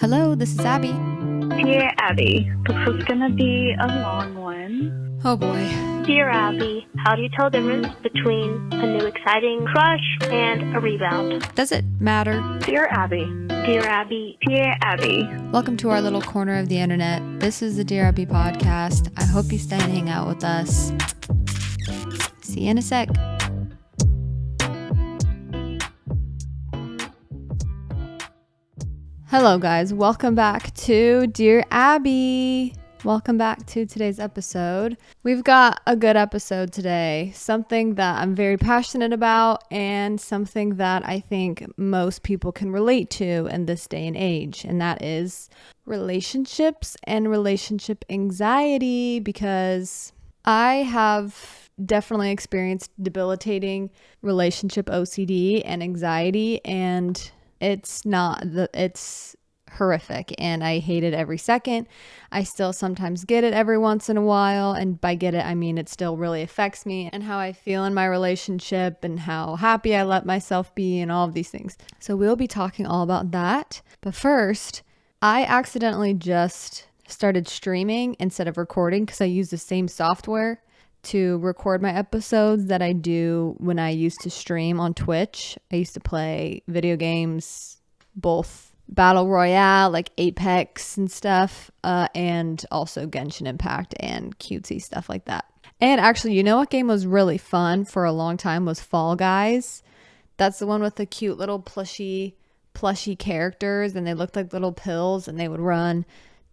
Hello, this is Abby. Dear Abbey, this is gonna be a long one. Oh boy. Dear Abbey, how do you tell the difference between a new exciting crush and a rebound? Does it matter? Dear Abbey. Dear Abbey. Dear Abbey. Welcome to our little corner of the internet. This is the Dear Abbey podcast. I hope you stay and hang out with us. See you in a sec. Hello guys, welcome back to Dear Abbey. Welcome back to today's episode. We've got a good episode today, something that I'm very passionate about and something that I think most people can relate to in this day and age, and that is relationships and relationship anxiety, because I have definitely experienced debilitating relationship OCD and anxiety, and it's horrific and I hate it every second. I still sometimes get it every once in a while, and by get it I mean it still really affects me and how I feel in my relationship and how happy I let myself be and all of these things. So we'll be talking all about that. But first, I accidentally just started streaming instead of recording because I use the same software to record my episodes that I do when I used to stream on Twitch. I used to play video games, both Battle Royale, like Apex and stuff, and also Genshin Impact and cutesy stuff like that. And actually, you know what game was really fun for a long time was Fall Guys. That's the one with the cute little plushy characters, and they looked like little pills, and they would run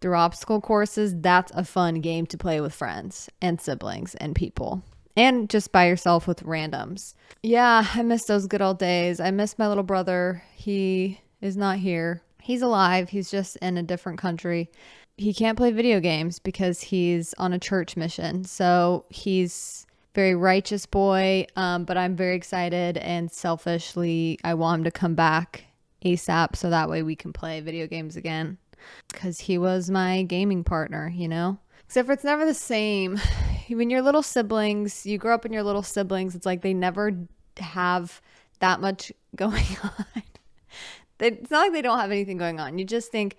through obstacle courses. That's a fun game to play with friends and siblings and people, and just by yourself with randoms. Yeah, I miss those good old days. I miss my little brother. He is not here. He's alive. He's just in a different country. He can't play video games because he's on a church mission. So he's very righteous boy, but I'm very excited, and selfishly I want him to come back ASAP so that way we can play video games again, because he was my gaming partner, you know? Except for it's never the same. When your little siblings, you grow up in your little siblings, it's like they never have that much going on. It's not like they don't have anything going on. You just think,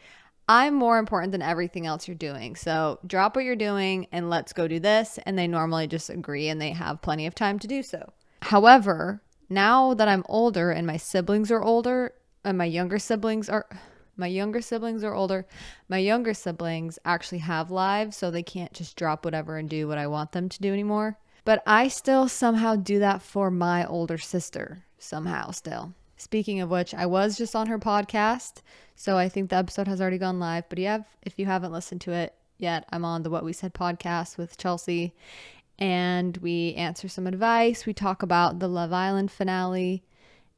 I'm more important than everything else you're doing. So drop what you're doing and let's go do this. And they normally just agree, and they have plenty of time to do so. However, now that I'm older and my siblings are older, and my younger siblings are older, my younger siblings actually have lives, so they can't just drop whatever and do what I want them to do anymore. But I still somehow do that for my older sister, somehow still. Speaking of which, I was just on her podcast, so I think the episode has already gone live. But if you haven't listened to it yet, I'm on the What We Said podcast with Chelsea, and we answer some advice. We talk about the Love Island finale,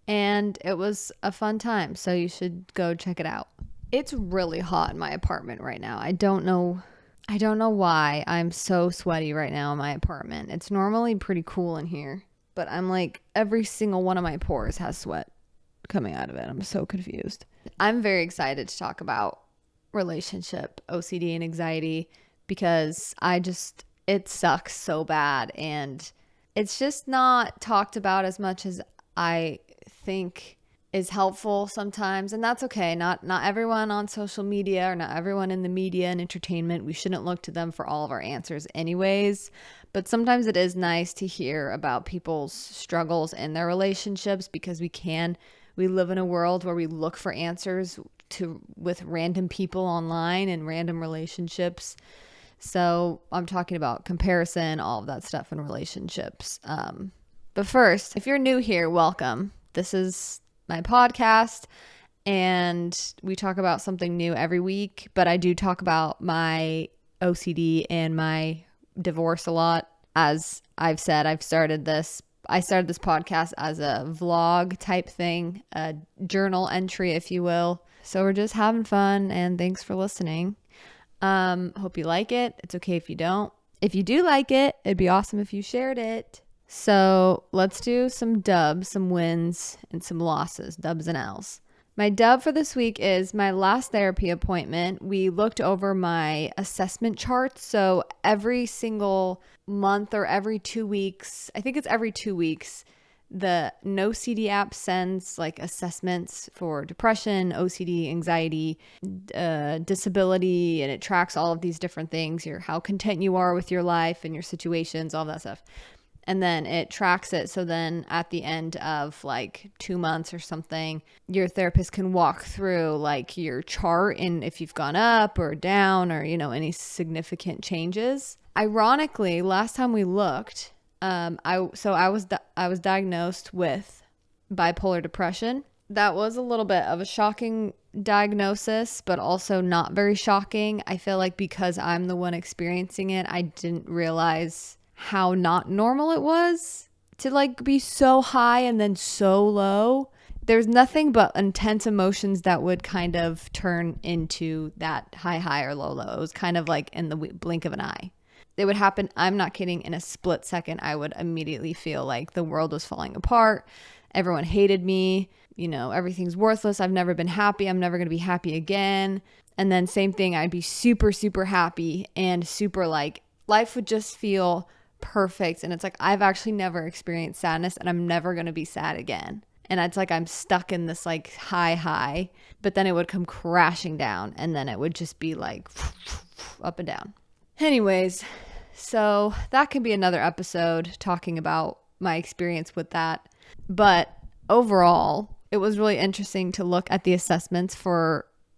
and it was a fun time, so you should go check it out. It's really hot in my apartment right now. I don't know why I'm so sweaty right now in my apartment. It's normally pretty cool in here, but I'm like, every single one of my pores has sweat coming out of it. I'm so confused. I'm very excited to talk about relationship OCD and anxiety, because it sucks so bad, and it's just not talked about as much as I think is helpful sometimes, and that's okay. Not everyone on social media, or not everyone in the media and entertainment, we shouldn't look to them for all of our answers anyways, but sometimes it is nice to hear about people's struggles in their relationships, because we live in a world where we look for answers with random people online and random relationships. So I'm talking about comparison, all of that stuff in relationships. But first, if you're new here, welcome. This is my podcast, and we talk about something new every week, but I do talk about my OCD and my divorce a lot. As I've said, I started this podcast as a vlog type thing, a journal entry, if you will. So we're just having fun, and thanks for listening. Hope you like it. It's okay if you don't. If you do like it, it'd be awesome if you shared it. So let's do some dubs, some wins, and some losses, dubs and L's. My dub for this week is my last therapy appointment. We looked over my assessment chart. So every single month or every 2 weeks, I think it's every 2 weeks, The NoCD app sends like assessments for depression, OCD, anxiety, disability, and it tracks all of these different things, how content you are with your life and your situations, all that stuff. And then it tracks it. So then at the end of like 2 months or something, your therapist can walk through like your chart and if you've gone up or down or, any significant changes. Ironically, last time we looked, I was diagnosed with bipolar depression. That was a little bit of a shocking diagnosis, but also not very shocking. I feel like because I'm the one experiencing it, I didn't realize how not normal it was to like be so high and then so low. There's nothing but intense emotions that would kind of turn into that high or low. It was kind of like in the blink of an eye. It would happen, I'm not kidding, in a split second. I would immediately feel like the world was falling apart. Everyone hated me. Everything's worthless. I've never been happy. I'm never going to be happy again. And then same thing, I'd be super, super happy and super like life would just feel perfect. And it's like, I've actually never experienced sadness and I'm never going to be sad again. And it's like, I'm stuck in this like high, but then it would come crashing down and then it would just be like up and down. Anyways, so that could be another episode talking about my experience with that. But overall, it was really interesting to look at the assessments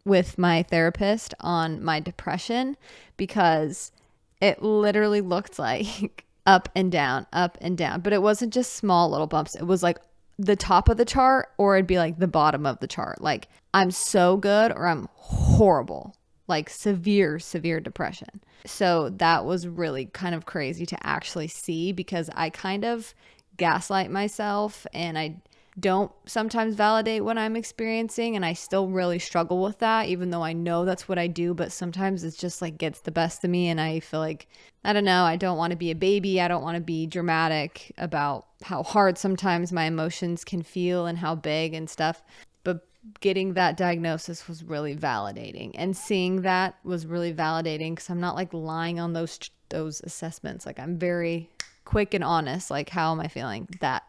with my therapist on my depression because it literally looked like up and down, but it wasn't just small little bumps. It was like the top of the chart or it'd be like the bottom of the chart. Like I'm so good or I'm horrible, like severe depression. So that was really kind of crazy to actually see because I kind of gaslight myself and I don't sometimes validate what I'm experiencing, and I still really struggle with that even though I know that's what I do, but sometimes it's just like gets the best of me and I feel like, I don't know, I don't want to be a baby. I don't want to be dramatic about how hard sometimes my emotions can feel and how big and stuff. But getting that diagnosis was really validating, and seeing that was really validating because I'm not like lying on those assessments. Like I'm very quick and honest, like how am I feeling? That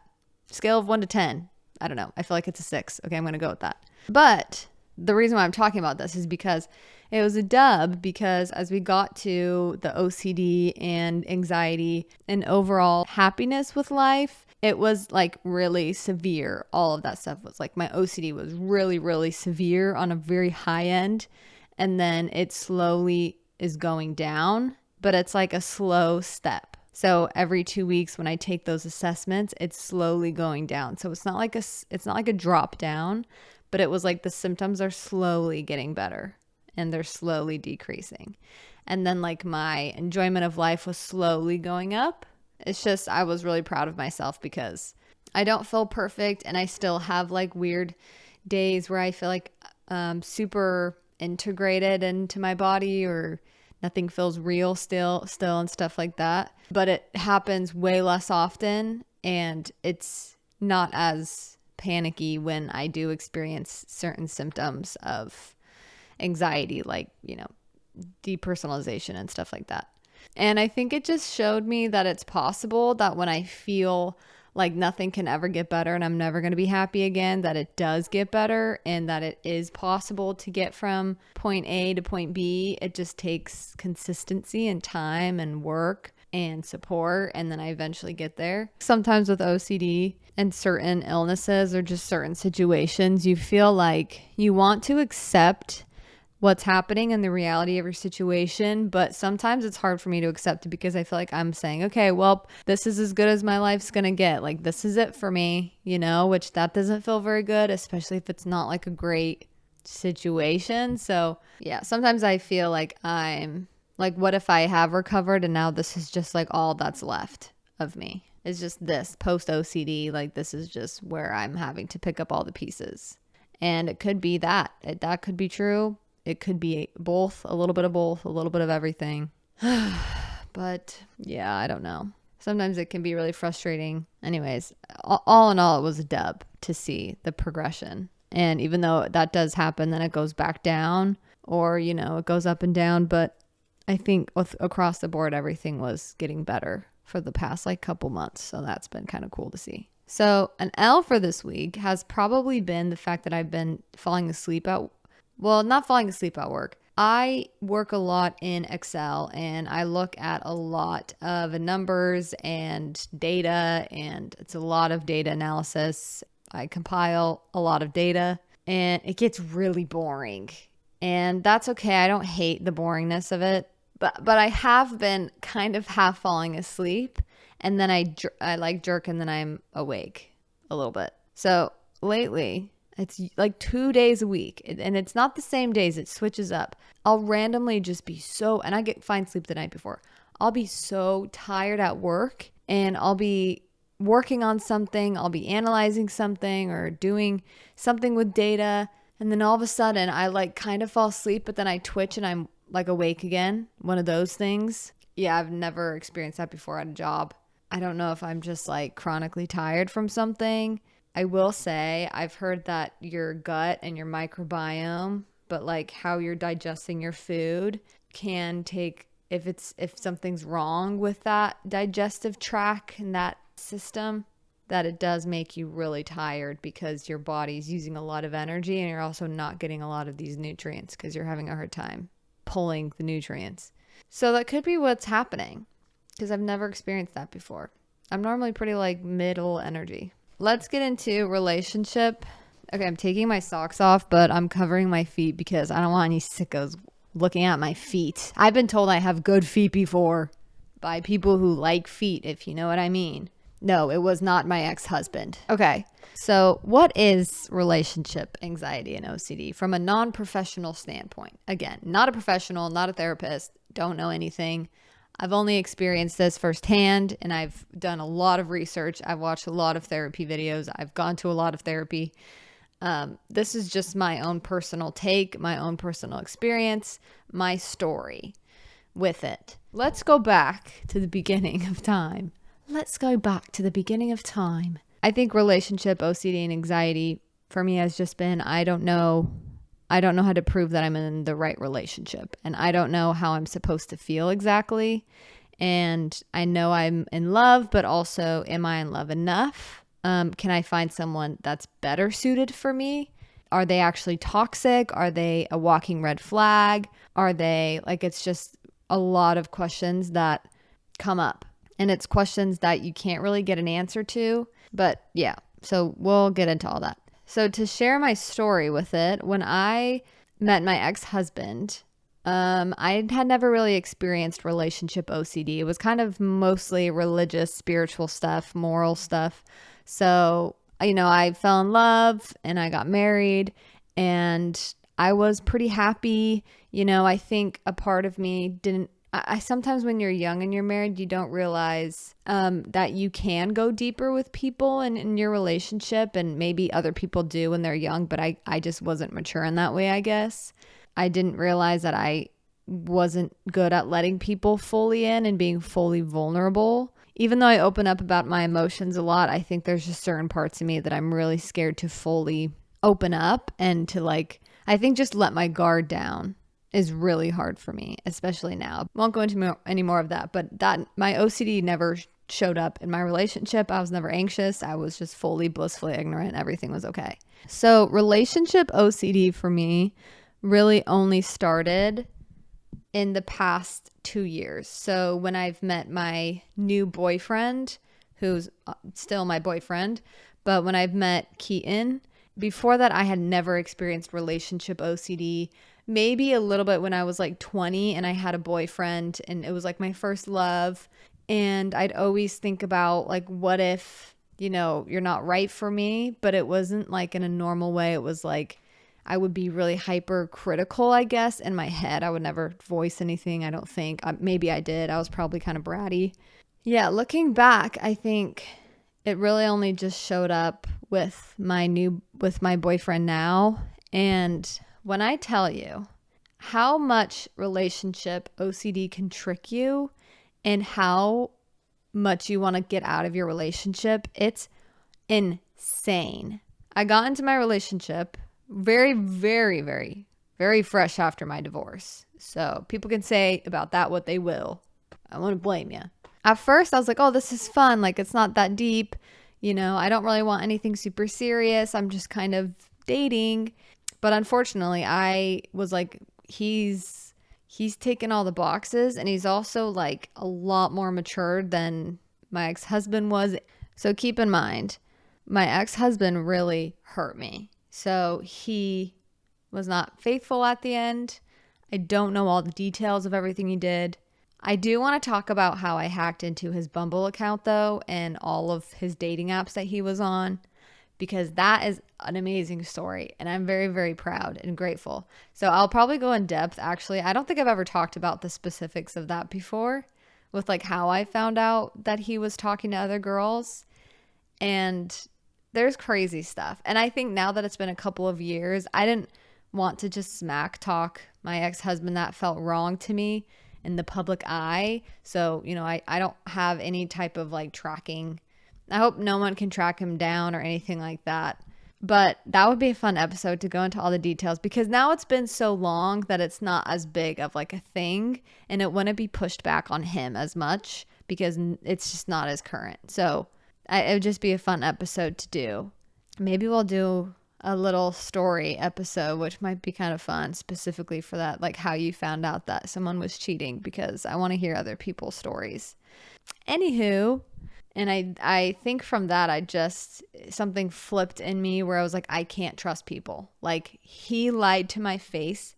scale of 1 to 10. I don't know. I feel like it's a 6. Okay, I'm going to go with that. But the reason why I'm talking about this is because it was a dub, because as we got to the OCD and anxiety and overall happiness with life, it was like really severe. All of that stuff was like my OCD was really, really severe on a very high end. And then it slowly is going down, but it's like a slow step. So every 2 weeks when I take those assessments, it's slowly going down. So it's not like a drop down, but it was like the symptoms are slowly getting better and they're slowly decreasing. And then like my enjoyment of life was slowly going up. It's just, I was really proud of myself because I don't feel perfect and I still have like weird days where I feel like super integrated into my body or nothing feels real still and stuff like that. But it happens way less often and it's not as panicky when I do experience certain symptoms of anxiety, like, depersonalization and stuff like that. And I think it just showed me that it's possible that when I feel like nothing can ever get better and I'm never going to be happy again, that it does get better and that it is possible to get from point A to point B. It just takes consistency and time and work and support, and then I eventually get there. Sometimes with OCD and certain illnesses or just certain situations, you feel like you want to accept what's happening and the reality of your situation, but sometimes it's hard for me to accept it because I feel like I'm saying, okay, well, this is as good as my life's gonna get, like this is it for me, which that doesn't feel very good, especially if it's not like a great situation. So yeah, sometimes I feel like I'm like, what if I have recovered and now this is just like all that's left of me? It's just this post OCD, like this is just where I'm having to pick up all the pieces. And it could be that could be true. It could be both, a little bit of both, a little bit of everything. But yeah, I don't know. Sometimes it can be really frustrating. Anyways, all in all, it was a dub to see the progression. And even though that does happen, then it goes back down or, it goes up and down. But I think across the board, everything was getting better for the past like couple months. So that's been kind of cool to see. So an L for this week has probably been the fact that I've been falling asleep not falling asleep at work. I work a lot in Excel and I look at a lot of numbers and data, and it's a lot of data analysis. I compile a lot of data and it gets really boring. And that's okay. I don't hate the boringness of it, but I have been kind of half falling asleep, and then I like jerk and then I'm awake a little bit. So lately, it's like 2 days a week, and it's not the same days. It switches up. I'll randomly just be and I get fine sleep the night before. I'll be so tired at work, and I'll be working on something. I'll be analyzing something or doing something with data. And then all of a sudden I like kind of fall asleep, but then I twitch and I'm like awake again. One of those things. Yeah, I've never experienced that before at a job. I don't know if I'm just like chronically tired from something. I will say I've heard that your gut and your microbiome, but like how you're digesting your food can take, if something's wrong with that digestive tract and that system, that it does make you really tired because your body's using a lot of energy, and you're also not getting a lot of these nutrients because you're having a hard time pulling the nutrients. So that could be what's happening, because I've never experienced that before. I'm normally pretty like middle energy. Let's get into relationship. Okay, I'm taking my socks off, but I'm covering my feet because I don't want any sickos looking at my feet. I've been told I have good feet before by people who like feet, if you know what I mean. No, it was not my ex-husband. Okay, so what is relationship anxiety and OCD from a non-professional standpoint? Again, not a professional, not a therapist, don't know anything. I've only experienced this firsthand, and I've done a lot of research. I've watched a lot of therapy videos. I've gone to a lot of therapy. This is just my own personal take, my own personal experience, my story with it. Let's go back to the beginning of time. I think relationship OCD and anxiety for me has just been, I don't know how to prove that I'm in the right relationship, and I don't know how I'm supposed to feel exactly. And I know I'm in love, but also, am I in love enough? Can I find someone that's better suited for me? Are they actually toxic? Are they a walking red flag? Are they like, it's just a lot of questions that come up. And it's questions that you can't really get an answer to. But yeah, so we'll get into all that. So to share my story with it, when I met my ex-husband, I had never really experienced relationship OCD. It was kind of mostly religious, spiritual stuff, moral stuff. So, I fell in love and I got married, and I was pretty happy. I think a part of me didn't, I sometimes when you're young and you're married, you don't realize that you can go deeper with people in your relationship, and maybe other people do when they're young, but I just wasn't mature in that way, I guess. I didn't realize that I wasn't good at letting people fully in and being fully vulnerable. Even though I open up about my emotions a lot, I think there's just certain parts of me that I'm really scared to fully open up, and to I think just let my guard down is really hard for me, especially now. Won't go into any more of that, but that my OCD never showed up in my relationship. I was never anxious. I was just fully blissfully ignorant. Everything was okay. So relationship OCD for me really only started in the past 2 years. So when I've met my new boyfriend, who's still my boyfriend, but when I've met Keaton, before that I had never experienced relationship OCD. Maybe a little bit when I was like 20 and I had a boyfriend, and it was like my first love. And I'd always think about like, what if, you're not right for me? But it wasn't like in a normal way. It was like, I would be really hypercritical, I guess, in my head. I would never voice anything, I don't think. Maybe I did. I was probably kind of bratty. Yeah, looking back, I think it really only just showed up with my boyfriend now. And when I tell you how much relationship OCD can trick you and how much you want to get out of your relationship, it's insane. I got into my relationship very, very, very, very fresh after my divorce. So people can say about that what they will. I won't blame you. At first, I was like, oh, this is fun. Like, it's not that deep. I don't really want anything super serious. I'm just kind of dating. But unfortunately, I was like, he's taken all the boxes, and he's also like a lot more mature than my ex-husband was. So keep in mind, my ex-husband really hurt me. So he was not faithful at the end. I don't know all the details of everything he did. I do want to talk about how I hacked into his Bumble account though, and all of his dating apps that he was on, because that is an amazing story, and I'm very, very proud and grateful. So I'll probably go in depth. Actually, I don't think I've ever talked about the specifics of that before, with like how I found out that he was talking to other girls. And there's crazy stuff. And I think now that it's been a couple of years, I didn't want to just smack talk my ex-husband. That felt wrong to me in the public eye. So, I don't have any type of like tracking. I hope no one can track him down or anything like that. But that would be a fun episode to go into all the details, because now it's been so long that it's not as big of like a thing, and it wouldn't be pushed back on him as much because it's just not as current. So it would just be a fun episode to do. Maybe we'll do a little story episode, which might be kind of fun specifically for that, like how you found out that someone was cheating, because I want to hear other people's stories. Anywho, and I think from that, something flipped in me where I was like, I can't trust people. Like, he lied to my face.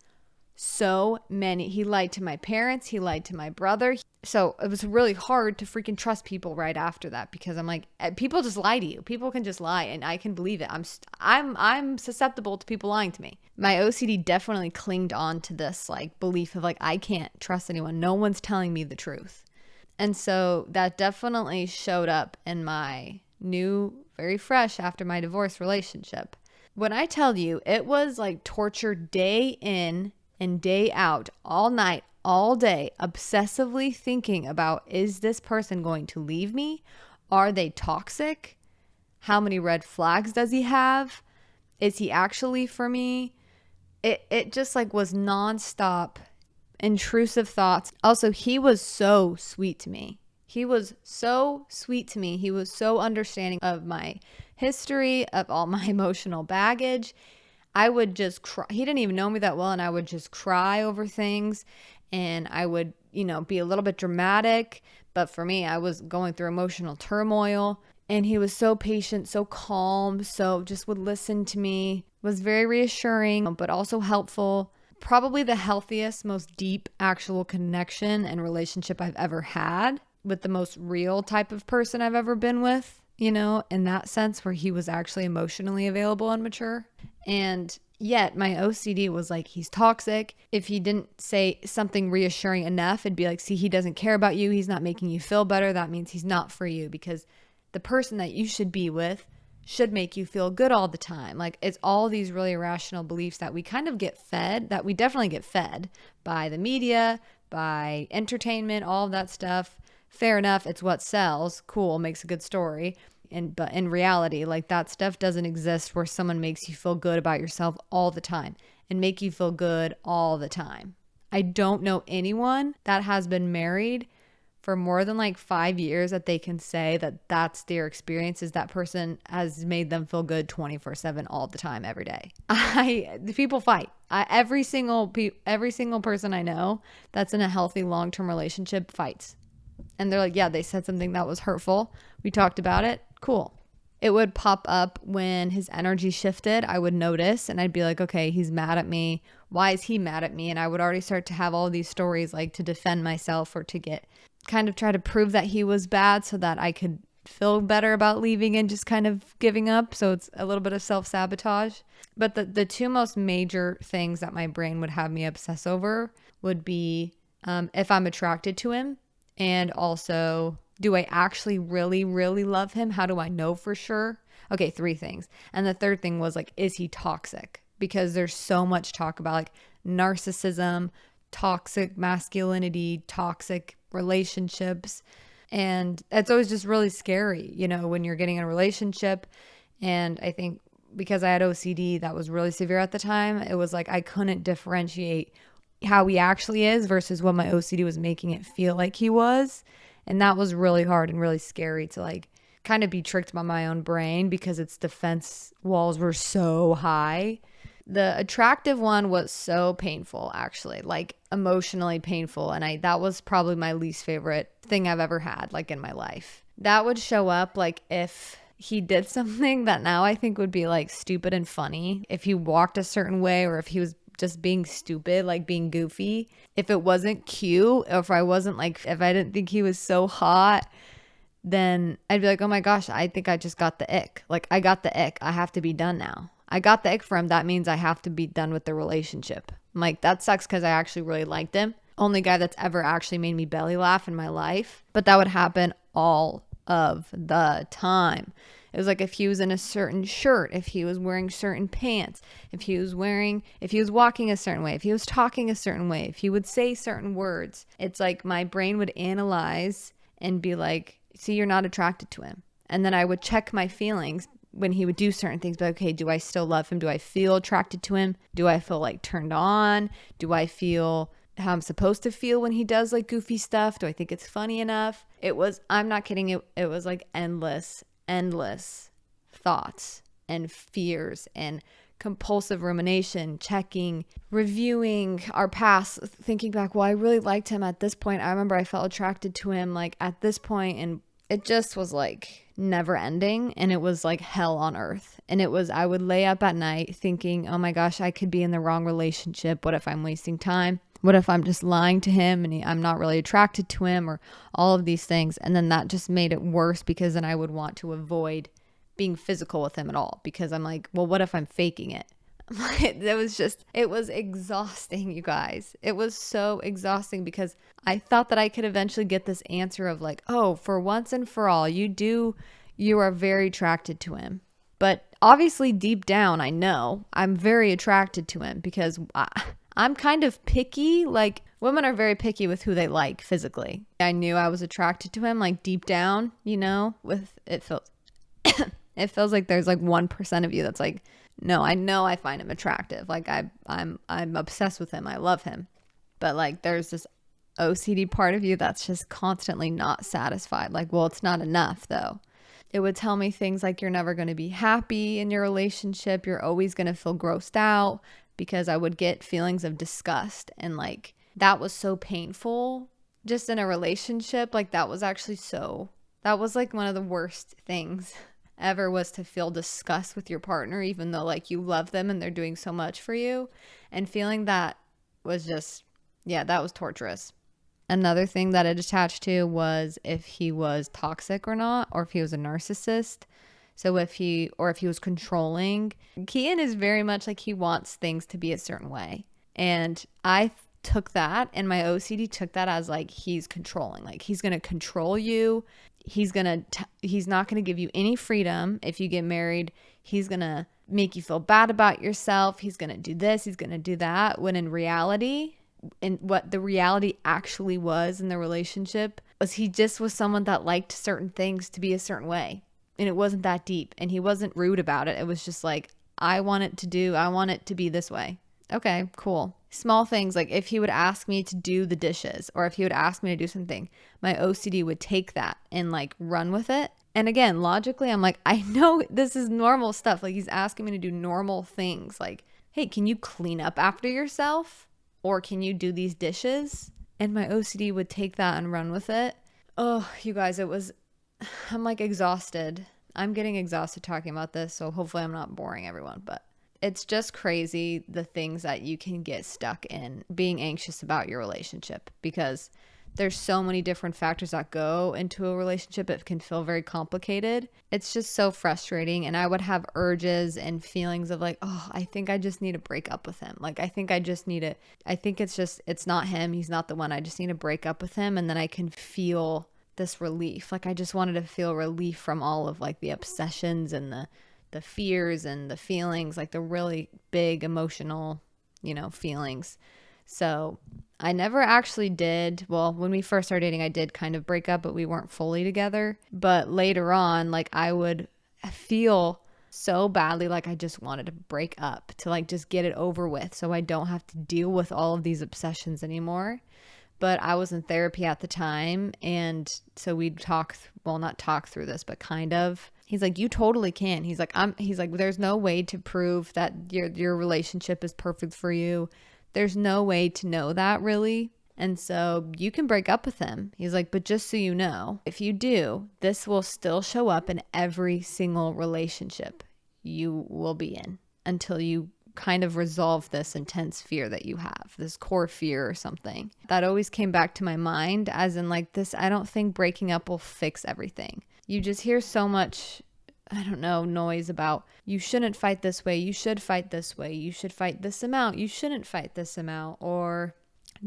He lied to my parents. He lied to my brother. So it was really hard to freaking trust people right after that, because I'm like, people just lie to you. People can just lie, and I can believe it. I'm susceptible to people lying to me. My OCD definitely clinged on to this like belief of like, I can't trust anyone. No one's telling me the truth. And so that definitely showed up in my new, very fresh after my divorce relationship. When I tell you, it was like torture day in and day out, all night, all day, obsessively thinking about, is this person going to leave me? Are they toxic? How many red flags does he have? Is he actually for me? It just like was nonstop intrusive thoughts. Also, he was so sweet to me. He was so sweet to me. He was so understanding of my history, of all my emotional baggage. I would just cry. He didn't even know me that well, and I would just cry over things, and I would, be a little bit dramatic. But for me, I was going through emotional turmoil, and he was so patient, so calm, so just would listen to me, was very reassuring, but also helpful. Probably the healthiest, most deep actual connection and relationship I've ever had, with the most real type of person I've ever been with, in that sense, where he was actually emotionally available and mature. And yet my OCD was like, he's toxic. If he didn't say something reassuring enough, it'd be like, see, he doesn't care about you. He's not making you feel better. That means he's not for you, because the person that you should be with should make you feel good all the time. Like, it's all these really irrational beliefs that we kind of get fed, that we definitely get fed by the media, by entertainment, all of that stuff. Fair enough. It's what sells. Cool. Makes a good story. But in reality, like, that stuff doesn't exist where someone makes you feel good about yourself all the time and make you feel good all the time. I don't know anyone that has been married for more than like 5 years that they can say that that's their experience, is that person has made them feel good 24/7 all the time, every day. The people fight. Every single person I know that's in a healthy long-term relationship fights. And they're like, yeah, they said something that was hurtful. We talked about it. Cool. It would pop up when his energy shifted. I would notice, and I'd be like, okay, he's mad at me. Why is he mad at me? And I would already start to have all these stories, like, to defend myself or to try to prove that he was bad so that I could feel better about leaving and just kind of giving up. So it's a little bit of self-sabotage. But the two most major things that my brain would have me obsess over would be if I'm attracted to him, and also, do I actually really, really love him? How do I know for sure? Okay, 3 things. And the third thing was like, is he toxic? Because there's so much talk about like narcissism, toxic masculinity, toxic relationships. And it's always just really scary, when you're getting in a relationship. And I think because I had OCD that was really severe at the time, it was like I couldn't differentiate how he actually is versus what my OCD was making it feel like he was. And that was really hard and really scary to like kind of be tricked by my own brain because its defense walls were so high. The attractive one was so painful, actually, like emotionally painful. And that was probably my least favorite thing I've ever had, like in my life. That would show up like if he did something that now I think would be like stupid and funny. If he walked a certain way, or if he was just being stupid, like being goofy. If it wasn't cute, or if I didn't think he was so hot, then I'd be like, oh my gosh, I think I just got the ick. Like, I got the ick. I have to be done now. I got the ick for him. That means I have to be done with the relationship. I'm like, that sucks because I actually really liked him. Only guy that's ever actually made me belly laugh in my life. But that would happen all of the time. It was like if he was in a certain shirt, if he was wearing certain pants, if he was walking a certain way, if he was talking a certain way, if he would say certain words. It's like my brain would analyze and be like, see, you're not attracted to him. And then I would check my feelings when he would do certain things. But okay, do I still love him? Do I feel attracted to him? Do I feel like turned on? Do I feel how I'm supposed to feel when he does like goofy stuff? Do I think it's funny enough? I'm not kidding. It was like endless thoughts and fears and compulsive rumination, checking, reviewing our past, thinking back, well, I really liked him at this point. I remember I felt attracted to him like at this point, and it just was like never ending, and it was like hell on earth. And I would lay up at night thinking, oh my gosh, I could be in the wrong relationship. What if I'm wasting time? What if I'm just lying to him and I'm not really attracted to him, or all of these things? And then that just made it worse, because then I would want to avoid being physical with him at all, because I'm like, well, what if I'm faking it? It was exhausting, you guys. It was so exhausting, because I thought that I could eventually get this answer of like, oh, for once and for all, you are very attracted to him. But obviously deep down, I know I'm very attracted to him, because I'm kind of picky. Like, women are very picky with who they like physically. I knew I was attracted to him, like deep down, it feels like there's like 1% of you that's like, no, I know I find him attractive. Like I'm obsessed with him. I love him. But like there's this OCD part of you that's just constantly not satisfied. Like, well, it's not enough though. It would tell me things like, you're never going to be happy in your relationship. You're always going to feel grossed out, because I would get feelings of disgust. And like, that was so painful just in a relationship. Like that was like one of the worst things ever, was to feel disgust with your partner, even though like you love them and they're doing so much for you. And feeling that was just, that was torturous. Another thing that it attached to was if he was toxic or not, or if he was a narcissist. So if he was controlling. Kian is very much like, he wants things to be a certain way. And I took that, and my OCD took that as like, he's controlling. Like, he's going to control you. He's not going to give you any freedom. If you get married, he's going to make you feel bad about yourself. He's going to do this. He's going to do that. When in reality, and what the reality actually was in the relationship, was he just was someone that liked certain things to be a certain way. And it wasn't that deep. And he wasn't rude about it. It was just like, I want it to be this way. Okay, cool. Small things, like if he would ask me to do the dishes, or if he would ask me to do something, my OCD would take that and like run with it. And again, logically, I'm like, I know this is normal stuff. Like, he's asking me to do normal things. Like, hey, can you clean up after yourself? Or can you do these dishes? And my OCD would take that and run with it. Oh, you guys, I'm like exhausted. I'm getting exhausted talking about this. So hopefully I'm not boring everyone, but it's just crazy the things that you can get stuck in being anxious about your relationship, because there's so many different factors that go into a relationship. It can feel very complicated. It's just so frustrating. And I would have urges and feelings of like, oh, I think I just need to break up with him. Like, I think it's not him. He's not the one. I just need to break up with him. And then I can feel this relief. Like, I just wanted to feel relief from all of like the obsessions and the fears and the feelings, like the really big emotional, feelings. So I never actually did. Well, when we first started dating, I did kind of break up, but we weren't fully together. But later on, like, I would feel so badly like I just wanted to break up, to like just get it over with, so I don't have to deal with all of these obsessions anymore. but I was in therapy at the time. And so we'd not talk through this, but kind of. He's like, you totally can. He's like, there's no way to prove that your relationship is perfect for you. There's no way to know that really. And so you can break up with him. He's like, but just so you know, if you do, this will still show up in every single relationship you will be in until you kind of resolve this intense fear that you have, this core fear or something. That always came back to my mind as in like this, I don't think breaking up will fix everything. You just hear so much, I don't know, noise about you shouldn't fight this way, you should fight this way, you should fight this amount, you shouldn't fight this amount, or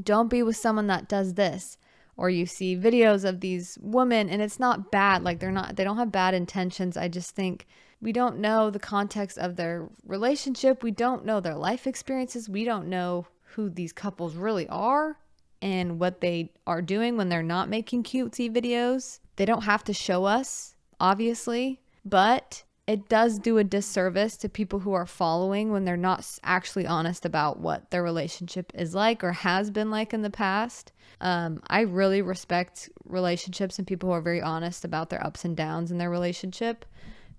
don't be with someone that does this. Or you see videos of these women and it's not bad, like they don't have bad intentions. I just think we don't know the context of their relationship. We don't know their life experiences. We don't know who these couples really are and what they are doing when they're not making cutesy videos. They don't have to show us, obviously, but it does do a disservice to people who are following when they're not actually honest about what their relationship is like or has been like in the past. I really respect relationships and people who are very honest about their ups and downs in their relationship,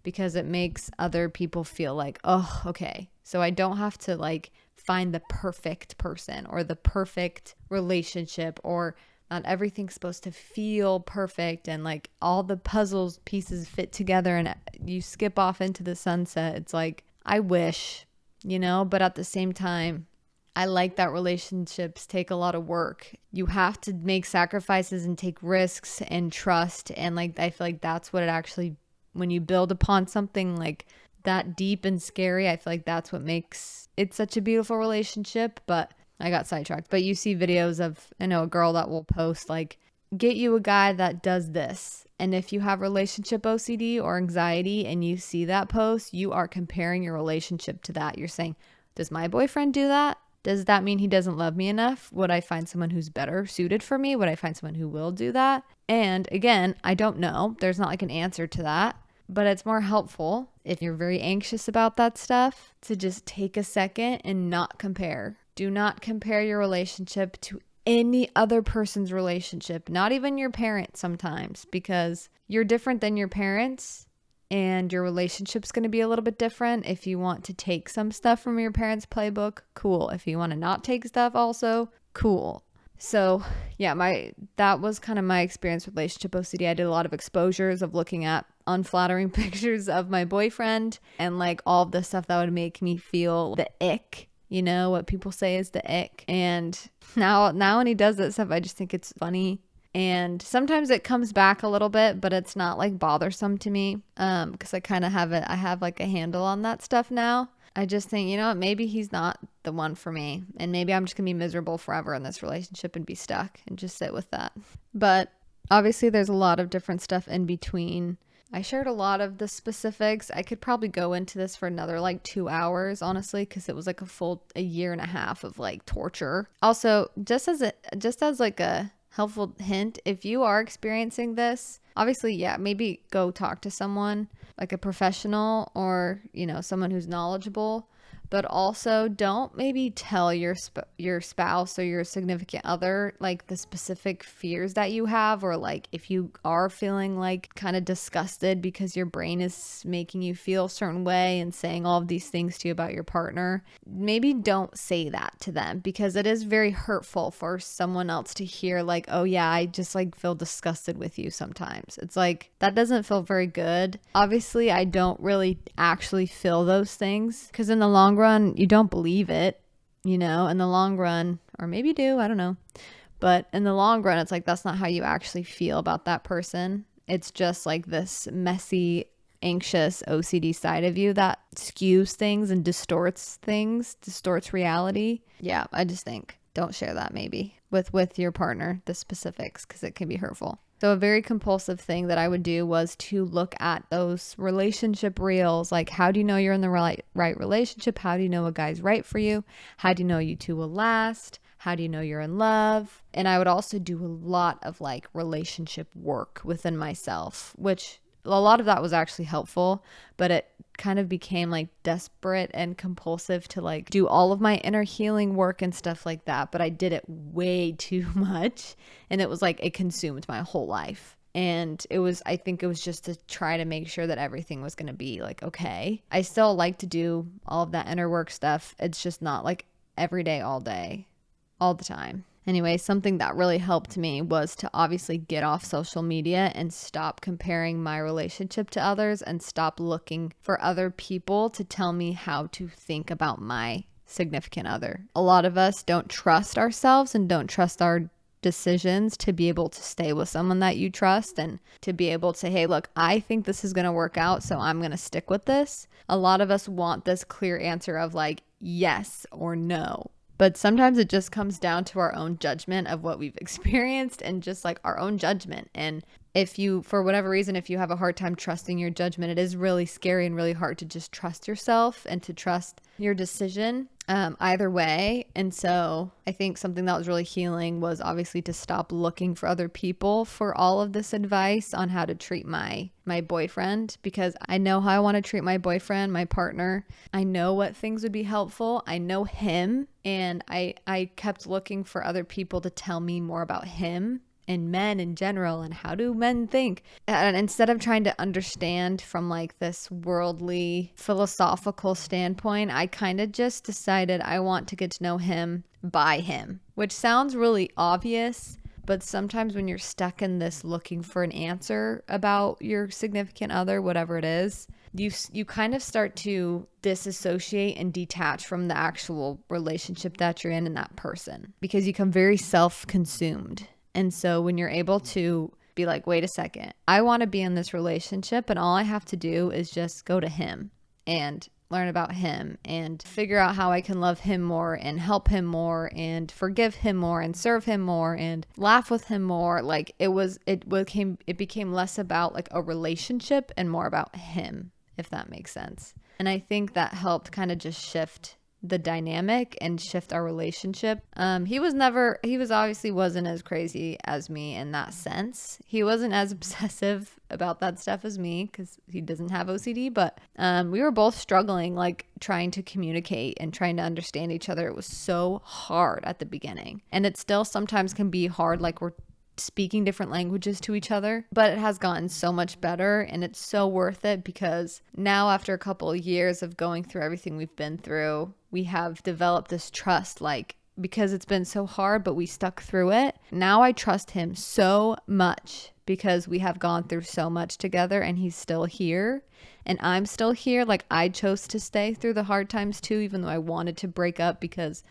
because it makes other people feel like, oh, okay, so I don't have to like find the perfect person or the perfect relationship, or not everything's supposed to feel perfect and like all the puzzles pieces fit together and you skip off into the sunset. It's like, I wish, but at the same time, I like that relationships take a lot of work. You have to make sacrifices and take risks and trust. And like, I feel like that's what it actually, when you build upon something like that deep and scary, I feel like that's what makes it such a beautiful relationship. But I got sidetracked. But you see videos of, a girl that will post like, get you a guy that does this. And if you have relationship OCD or anxiety and you see that post, you are comparing your relationship to that. You're saying, does my boyfriend do that? Does that mean he doesn't love me enough? Would I find someone who's better suited for me? Would I find someone who will do that? And again, I don't know. There's not like an answer to that, but it's more helpful if you're very anxious about that stuff to just take a second and not compare. Do not compare your relationship to any other person's relationship, not even your parents sometimes, because you're different than your parents. And your relationship's going to be a little bit different. If you want to take some stuff from your parents' playbook, cool. If you want to not take stuff also, cool. So yeah, that was kind of my experience with relationship OCD. I did a lot of exposures of looking at unflattering pictures of my boyfriend and like all of the stuff that would make me feel the ick, what people say is the ick. And now when he does that stuff, I just think it's funny. And sometimes it comes back a little bit, but it's not like bothersome to me because I kind of I have like a handle on that stuff now. I just think, maybe he's not the one for me. And maybe I'm just going to be miserable forever in this relationship and be stuck and just sit with that. But obviously there's a lot of different stuff in between. I shared a lot of the specifics. I could probably go into this for another like 2 hours, honestly, because it was like a year and a half of like torture. Also, just as like a helpful hint, if you are experiencing this, obviously, yeah, maybe go talk to someone like a professional or, someone who's knowledgeable, but also don't maybe tell your spouse or your significant other like the specific fears that you have, or like if you are feeling like kind of disgusted because your brain is making you feel a certain way and saying all of these things to you about your partner, maybe don't say that to them, because it is very hurtful for someone else to hear like, oh yeah, I just like feel disgusted with you sometimes. It's like, that doesn't feel very good. Obviously, I don't really actually feel those things, because in the long run, you don't believe it, in the long run, or maybe you do, I don't know. But in the long run, it's like, that's not how you actually feel about that person. It's just like this messy, anxious OCD side of you that skews things and distorts reality. Yeah, I just think don't share that maybe with your partner, the specifics, because it can be hurtful. So a very compulsive thing that I would do was to look at those relationship reels. Like, how do you know you're in the right relationship? How do you know a guy's right for you? How do you know you two will last? How do you know you're in love? And I would also do a lot of like relationship work within myself, which a lot of that was actually helpful, but it kind of became like desperate and compulsive to like do all of my inner healing work and stuff like that. But I did it way too much, and it was like it consumed my whole life. And I think it was just to try to make sure that everything was going to be like okay. I still like to do all of that inner work stuff. It's just not like every day, all day, all the time. Anyway, something that really helped me was to obviously get off social media and stop comparing my relationship to others and stop looking for other people to tell me how to think about my significant other. A lot of us don't trust ourselves and don't trust our decisions to be able to stay with someone that you trust and to be able to say, hey, look, I think this is going to work out, so I'm going to stick with this. A lot of us want this clear answer of like yes or no. But sometimes it just comes down to our own judgment of what we've experienced and just like our own judgment. And if you, for whatever reason, if you have a hard time trusting your judgment, it is really scary and really hard to just trust yourself and to trust your decision either way. And so I think something that was really healing was obviously to stop looking for other people for all of this advice on how to treat my boyfriend, because I know how I want to treat my boyfriend, my partner. I know what things would be helpful. I know him, and I kept looking for other people to tell me more about him and men in general and how do men think. And instead of trying to understand from like this worldly philosophical standpoint, I kind of just decided I want to get to know him by him, which sounds really obvious. But sometimes when you're stuck in this looking for an answer about your significant other, whatever it is, you kind of start to disassociate and detach from the actual relationship that you're in and that person, because you become very self-consumed. And so when you're able to be like, wait a second, I want to be in this relationship, and all I have to do is just go to him and learn about him and figure out how I can love him more and help him more and forgive him more and serve him more and laugh with him more. Like it became less about like a relationship and more about him, if that makes sense. And I think that helped kind of just shift the dynamic and shift our relationship. He obviously wasn't as crazy as me in that sense. He wasn't as obsessive about that stuff as me because he doesn't have OCD, but we were both struggling, like trying to communicate and trying to understand each other. It was so hard at the beginning, and it still sometimes can be hard, like we're speaking different languages to each other, but it has gotten so much better, and it's so worth it because now after a couple of years of going through everything we've been through, we have developed this trust, like because it's been so hard, but we stuck through it. Now I trust him so much because we have gone through so much together, and he's still here and I'm still here. Like I chose to stay through the hard times too, even though I wanted to break up because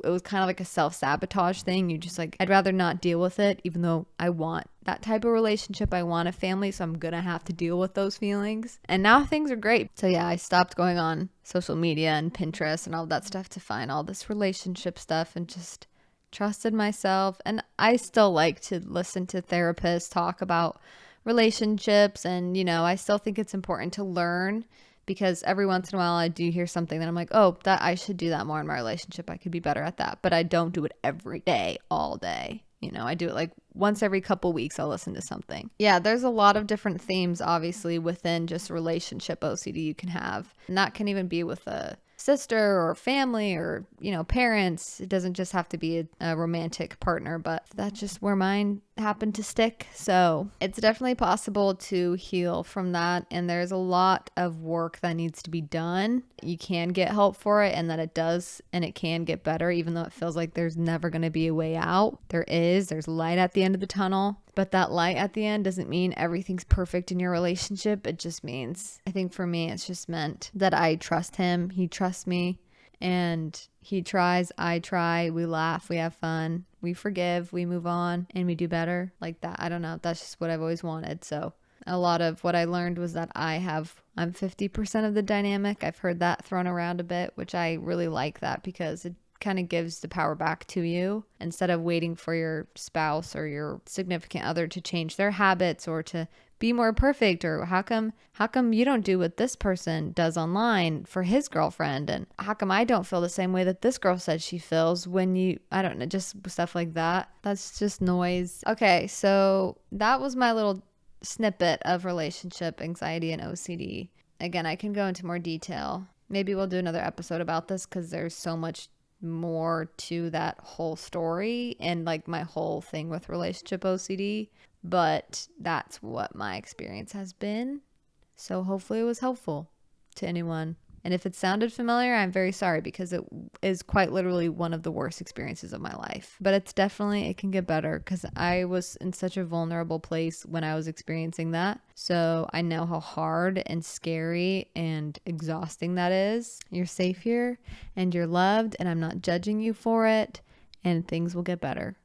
it was kind of like a self-sabotage thing. You just like, I'd rather not deal with it, even though I want that type of relationship. I want a family, so I'm gonna have to deal with those feelings. And now things are great. So yeah, I stopped going on social media and Pinterest and all that stuff to find all this relationship stuff and just trusted myself. And I still like to listen to therapists talk about relationships, and I still think it's important to learn, because every once in a while I do hear something that I'm like, oh, that I should do that more in my relationship. I could be better at that. But I don't do it every day, all day. I do it like once every couple weeks. I'll listen to something. Yeah, there's a lot of different themes, obviously, within just relationship OCD you can have. And that can even be with a sister or family or, parents. It doesn't just have to be a romantic partner, but that's just where mine happened to stick. So it's definitely possible to heal from that. And there's a lot of work that needs to be done. You can get help for it, and that it does, and it can get better, even though it feels like there's never going to be a way out. There's light at the end of the tunnel. But that light at the end doesn't mean everything's perfect in your relationship. It just means, I think for me, it's just meant that I trust him. He trusts me, and he tries, I try, we laugh, we have fun, we forgive, we move on, and we do better like that. I don't know. That's just what I've always wanted. So a lot of what I learned was that I'm 50% of the dynamic. I've heard that thrown around a bit, which I really like that, because it kind of gives the power back to you instead of waiting for your spouse or your significant other to change their habits or to be more perfect, or how come you don't do what this person does online for his girlfriend, and how come I don't feel the same way that this girl said she feels when I don't know, just stuff like that. That's just noise. Okay, so that was my little snippet of relationship anxiety and OCD. Again, I can go into more detail. Maybe we'll do another episode about this because there's so much more to that whole story and like my whole thing with relationship OCD. But that's what my experience has been. So hopefully it was helpful to anyone. And if it sounded familiar, I'm very sorry because it is quite literally one of the worst experiences of my life. But it's definitely, it can get better because I was in such a vulnerable place when I was experiencing that. So I know how hard and scary and exhausting that is. You're safe here and you're loved and I'm not judging you for it and things will get better.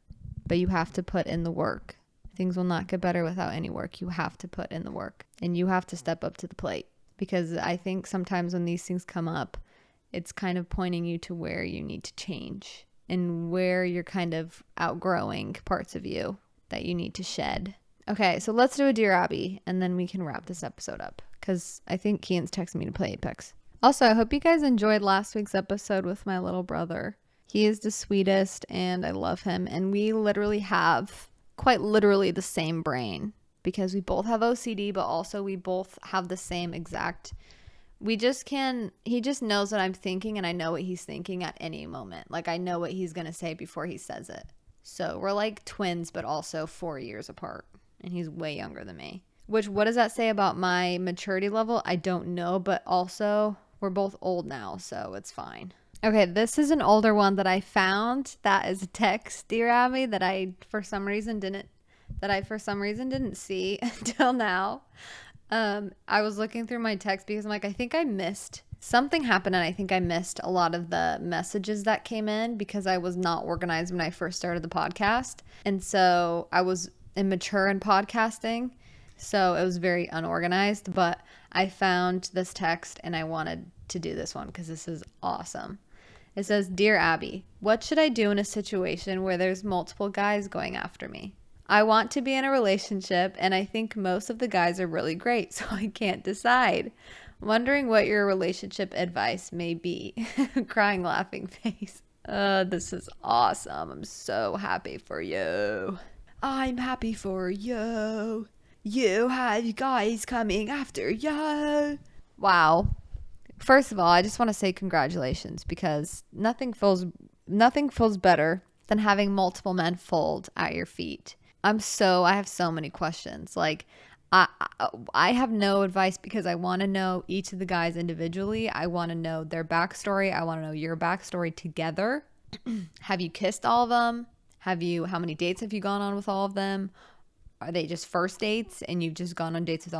But you have to put in the work. Things will not get better without any work. You have to put in the work and you have to step up to the plate. Because I think sometimes when these things come up, it's kind of pointing you to where you need to change and where you're kind of outgrowing parts of you that you need to shed. Okay, so let's do a Dear Abbey and then we can wrap this episode up because I think Kian's texting me to play Apex. Also, I hope you guys enjoyed last week's episode with my little brother. He is the sweetest and I love him. And we literally have quite literally the same brain. Because we both have OCD, but also we both have the same exact, he just knows what I'm thinking and I know what he's thinking at any moment. Like I know what he's going to say before he says it. So we're like twins, but also 4 years apart and he's way younger than me. Which, what does that say about my maturity level? I don't know, but also we're both old now, so it's fine. Okay, this is an older one that I found that is a text, Dear Abbey, that I for some reason didn't see until now. I was looking through my text because I'm like, I think I missed something happened and I think I missed a lot of the messages that came in because I was not organized when I first started the podcast. And so I was immature in podcasting. So it was very unorganized, but I found this text and I wanted to do this one because this is awesome. It says, Dear Abbey, what should I do in a situation where there's multiple guys going after me? I want to be in a relationship and I think most of the guys are really great, so I can't decide. Wondering what your relationship advice may be. Crying laughing face. This is awesome. I'm so happy for you. I'm happy for you. You have guys coming after you. Wow. First of all, I just want to say congratulations because nothing feels better than having multiple men fold at your feet. I have so many questions. Like, I have no advice because I want to know each of the guys individually. I want to know their backstory. I want to know your backstory together. Have you kissed all of them? How many dates have you gone on with all of them? Are they just first dates and you've just gone on dates with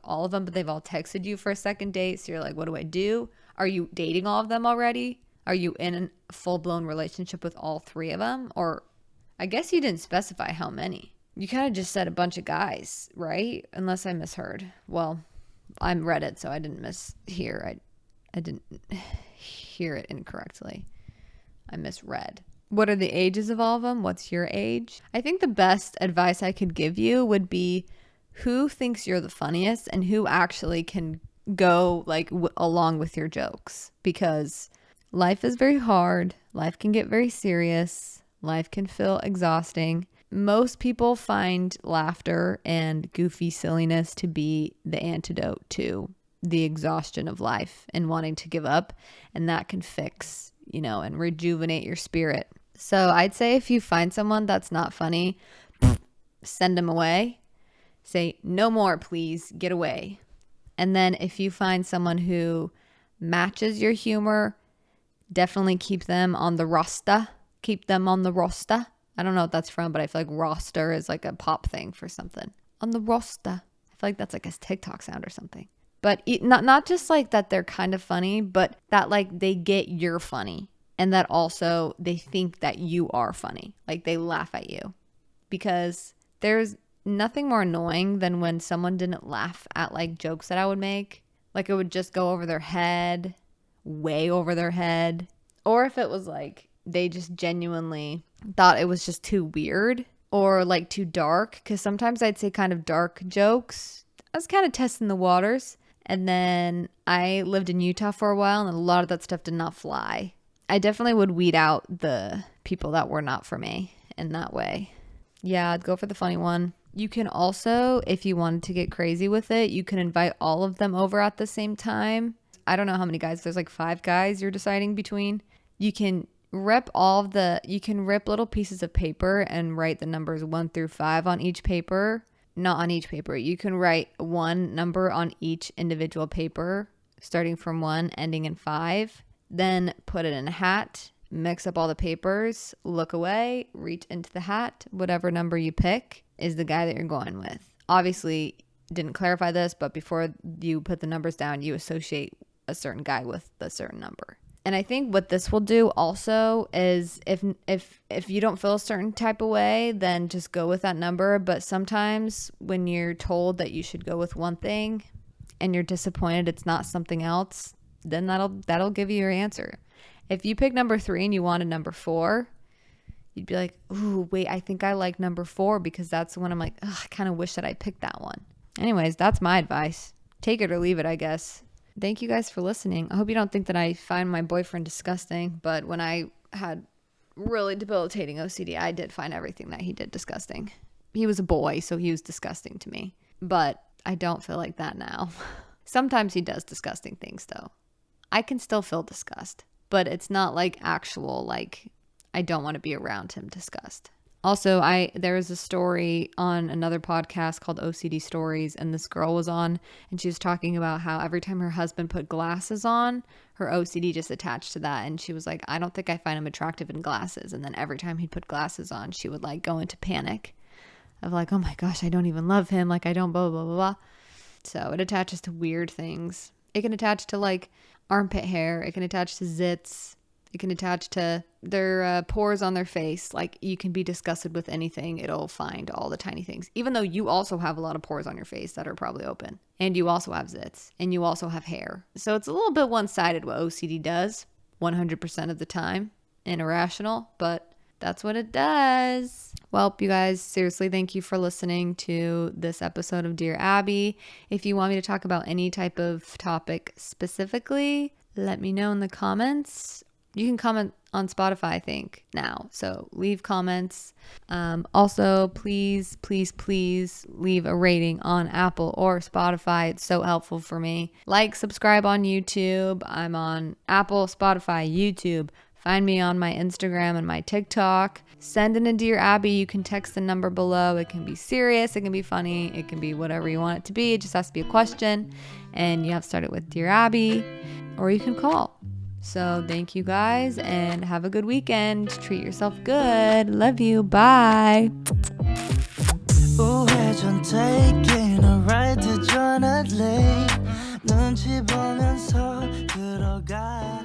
all of them, but they've all texted you for a second date? So you're like, what do I do? Are you dating all of them already? Are you in a full-blown relationship with all three of them? Or I guess you didn't specify how many. You kind of just said a bunch of guys, right? Unless I misheard. Well, I read it, so I didn't mishear. I didn't hear it incorrectly. I misread. What are the ages of all of them? What's your age? I think the best advice I could give you would be who thinks you're the funniest and who actually can go along with your jokes. Because life is very hard. Life can get very serious. Life can feel exhausting. Most people find laughter and goofy silliness to be the antidote to the exhaustion of life and wanting to give up. And that can fix, and rejuvenate your spirit. So I'd say if you find someone that's not funny, send them away. Say, no more, please, get away. And then if you find someone who matches your humor, definitely keep them on the roster. Keep them on the roster. I don't know what that's from, but I feel like roster is like a pop thing for something. On the roster. I feel like that's like a TikTok sound or something. But not just like that they're kind of funny, but that like they get you're funny. And that also they think that you are funny. Like they laugh at you. Because there's nothing more annoying than when someone didn't laugh at like jokes that I would make. Like it would just go over their head, way over their head. Or if it was like they just genuinely thought it was just too weird or like too dark. Because sometimes I'd say kind of dark jokes. I was kind of testing the waters. And then I lived in Utah for a while and a lot of that stuff did not fly. I definitely would weed out the people that were not for me in that way. Yeah, I'd go for the funny one. You can also, if you wanted to get crazy with it, you can invite all of them over at the same time. I don't know how many guys. There's like 5 guys you're deciding between. You can rip little pieces of paper and write the numbers 1 through 5 on each paper. Not on each paper. You can write one number on each individual paper, starting from 1, ending in 5. Then put it in a hat, mix up all the papers, look away, reach into the hat. Whatever number you pick is the guy that you're going with. Obviously, didn't clarify this, but before you put the numbers down, you associate a certain guy with the certain number. And I think what this will do also is if you don't feel a certain type of way, then just go with that number. But sometimes when you're told that you should go with one thing and you're disappointed it's not something else, then that'll give you your answer. If you pick number 3 and you wanted number 4, you'd be like, ooh, wait, I think I like number 4 because that's the one I'm like, I kind of wish that I picked that one. Anyways, that's my advice. Take it or leave it, I guess. Thank you guys for listening. I hope you don't think that I find my boyfriend disgusting, but when I had really debilitating OCD, I did find everything that he did disgusting. He was a boy, so he was disgusting to me, but I don't feel like that now. Sometimes he does disgusting things, though. I can still feel disgust, but it's not like actual, like, I don't want to be around him disgust. Also, there was a story on another podcast called OCD Stories, and this girl was on, and she was talking about how every time her husband put glasses on, her OCD just attached to that, and she was like, I don't think I find him attractive in glasses. And then every time he'd put glasses on, she would like go into panic of like, oh my gosh, I don't even love him, like I don't blah blah blah blah. So it attaches to weird things. It can attach to like armpit hair, it can attach to zits, it can attach to their pores on their face. Like, you can be disgusted with anything. It'll find all the tiny things. Even though you also have a lot of pores on your face that are probably open. And you also have zits. And you also have hair. So it's a little bit one-sided what OCD does. 100% of the time. And irrational. But that's what it does. Well, you guys, seriously, thank you for listening to this episode of Dear Abbey. If you want me to talk about any type of topic specifically, let me know in the comments. You can comment on Spotify, I think, now. So leave comments. Also, please, please, please leave a rating on Apple or Spotify. It's so helpful for me. Like, subscribe on YouTube. I'm on Apple, Spotify, YouTube. Find me on my Instagram and my TikTok. Send in a Dear Abbey. You can text the number below. It can be serious. It can be funny. It can be whatever you want it to be. It just has to be a question. And you have to start it with Dear Abbey. Or you can call. So thank you guys and have a good weekend. Treat yourself good. Love you. Bye. 우회전 taking a ride to Jonah Lake 눈치 보면서 들어가